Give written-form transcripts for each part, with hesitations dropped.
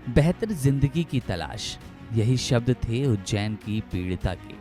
बेहतर जिंदगी की तलाश, यही शब्द थे उज्जैन की पीड़िता के।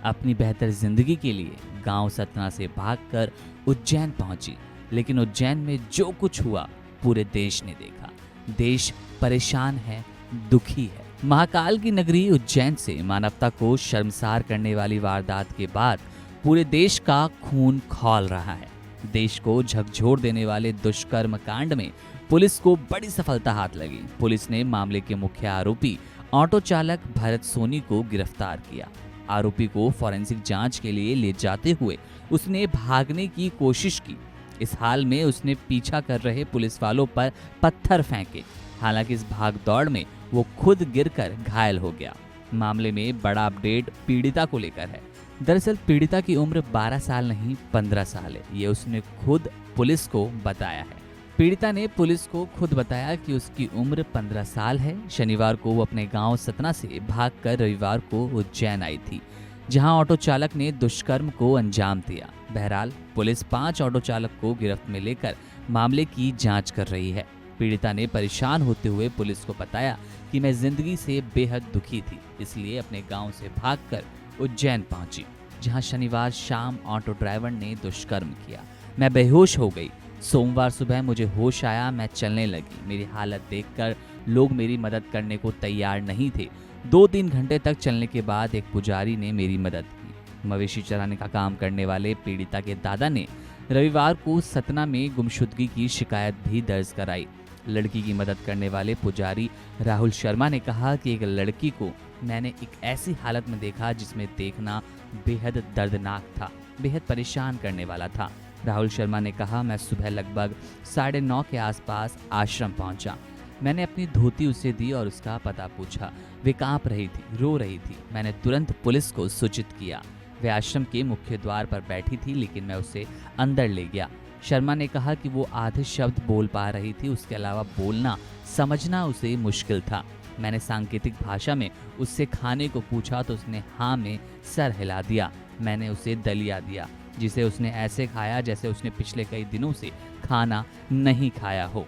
अपनी बेहतर जिंदगी के लिए गांव सतना से भागकर उज्जैन पहुंची, लेकिन उज्जैन में जो कुछ हुआ पूरे देश ने देखा। देश परेशान है, दुखी है। महाकाल की नगरी उज्जैन से मानवता को शर्मसार करने वाली वारदात के बाद पूरे देश का खून खौल रहा है। देश को झकझोर देने वाले दुष्कर्म कांड में पुलिस को बड़ी सफलता हाथ लगी। पुलिस ने मामले के मुख्य आरोपी ऑटो चालक भरत सोनी को गिरफ्तार किया। आरोपी को फॉरेंसिक जांच के लिए ले जाते हुए उसने भागने की कोशिश की। इस हाल में उसने पीछा कर रहे पुलिस वालों पर पत्थर फेंके। हालांकि इस भागदौड़ में वो खुद गिरकर घायल हो गया। मामले में बड़ा अपडेट पीड़िता को लेकर है। दरअसल पीड़िता की उम्र 12 साल नहीं 15 साल है। ये उसने खुद पुलिस को बताया है। पीड़िता ने पुलिस को खुद बताया कि उसकी उम्र 15 साल है। शनिवार को वो अपने गांव सतना से भागकर रविवार को उज्जैन आई थी, जहां ऑटो चालक ने दुष्कर्म को अंजाम दिया। बहरहाल पुलिस 5 ऑटो चालक को गिरफ्त में लेकर मामले की जांच कर रही है। पीड़िता ने परेशान होते हुए पुलिस को बताया कि मैं जिंदगी से बेहद दुखी थी, इसलिए अपने गांव से भागकर उज्जैन पहुंची, जहां शनिवार शाम ऑटो ड्राइवर ने दुष्कर्म किया। मैं बेहोश हो गई। सोमवार सुबह मुझे होश आया, मैं चलने लगी। मेरी हालत देखकर लोग मेरी मदद करने को तैयार नहीं थे। 2-3 घंटे तक चलने के बाद एक पुजारी ने मेरी मदद की। मवेशी चराने का काम करने वाले पीड़िता के दादा ने रविवार को सतना में गुमशुदगी की शिकायत भी दर्ज कराई। लड़की की मदद करने वाले पुजारी राहुल शर्मा ने कहा कि एक लड़की को मैंने एक ऐसी हालत में देखा जिसमें देखना बेहद दर्दनाक था, बेहद परेशान करने वाला था। राहुल शर्मा ने कहा, मैं सुबह लगभग 9:30 के आसपास आश्रम पहुंचा। मैंने अपनी धोती उसे दी और उसका पता पूछा। वे कांप रही थी, रो रही थी। मैंने तुरंत पुलिस को सूचित किया। वे आश्रम के मुख्य द्वार पर बैठी थी, लेकिन मैं उसे अंदर ले गया। शर्मा ने कहा कि वो आधे शब्द बोल पा रही थी, उसके अलावा बोलना समझना उसे मुश्किल था। मैंने सांकेतिक भाषा में उससे खाने को पूछा तो उसने हाँ में सर हिला दिया। मैंने उसे दलिया दिया, जिसे उसने ऐसे खाया जैसे उसने पिछले कई दिनों से खाना नहीं खाया हो।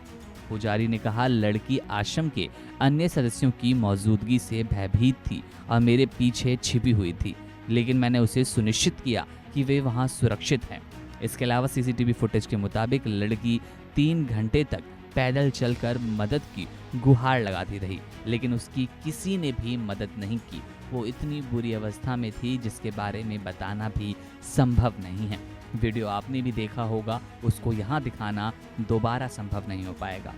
पुजारी ने कहा, लड़की आश्रम के अन्य सदस्यों की मौजूदगी से भयभीत थी और मेरे पीछे छिपी हुई थी, लेकिन मैंने उसे सुनिश्चित किया कि वे वहां सुरक्षित हैं। इसके अलावा सीसीटीवी फुटेज के मुताबिक लड़की 3 घंटे तक पैदल चलकर मदद की गुहार लगाती रही, लेकिन उसकी किसी ने भी मदद नहीं की। वो इतनी बुरी अवस्था में थी जिसके बारे में बताना भी संभव नहीं है। वीडियो आपने भी देखा होगा, उसको यहाँ दिखाना दोबारा संभव नहीं हो पाएगा।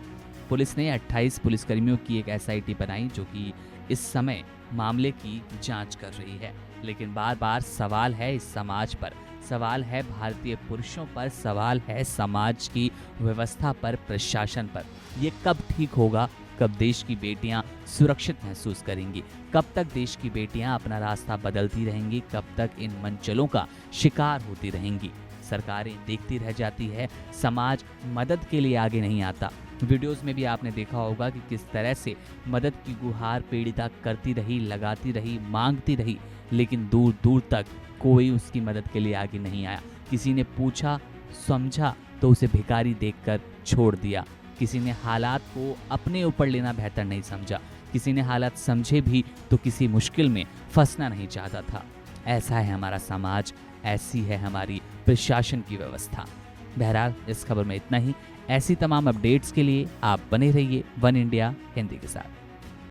पुलिस ने 28 पुलिसकर्मियों की एक एसआईटी बनाई जो कि इस समय मामले की जांच कर रही है। लेकिन बार बार सवाल है इस समाज पर, सवाल है भारतीय पुरुषों पर, सवाल है समाज की व्यवस्था पर, प्रशासन पर। ये कब ठीक होगा? कब देश की बेटियां सुरक्षित महसूस करेंगी? कब तक देश की बेटियां अपना रास्ता बदलती रहेंगी? कब तक इन मंचलों का शिकार होती रहेंगी? सरकारें देखती रह जाती है, समाज मदद के लिए आगे नहीं आता। वीडियोस में भी आपने देखा होगा कि किस तरह से मदद की गुहार पीड़िता करती रही, लगाती रही, मांगती रही, लेकिन दूर दूर तक कोई उसकी मदद के लिए आगे नहीं आया। किसी ने पूछा, समझा तो उसे भिखारी देखकर छोड़ दिया। किसी ने हालात को अपने ऊपर लेना बेहतर नहीं समझा। किसी ने हालात समझे भी तो किसी मुश्किल में फंसना नहीं चाहता था। ऐसा है हमारा समाज, ऐसी है हमारी प्रशासन की व्यवस्था। बहरहाल इस खबर में इतना ही। ऐसी तमाम अपडेट्स के लिए आप बने रहिए वन इंडिया हिंदी के साथ।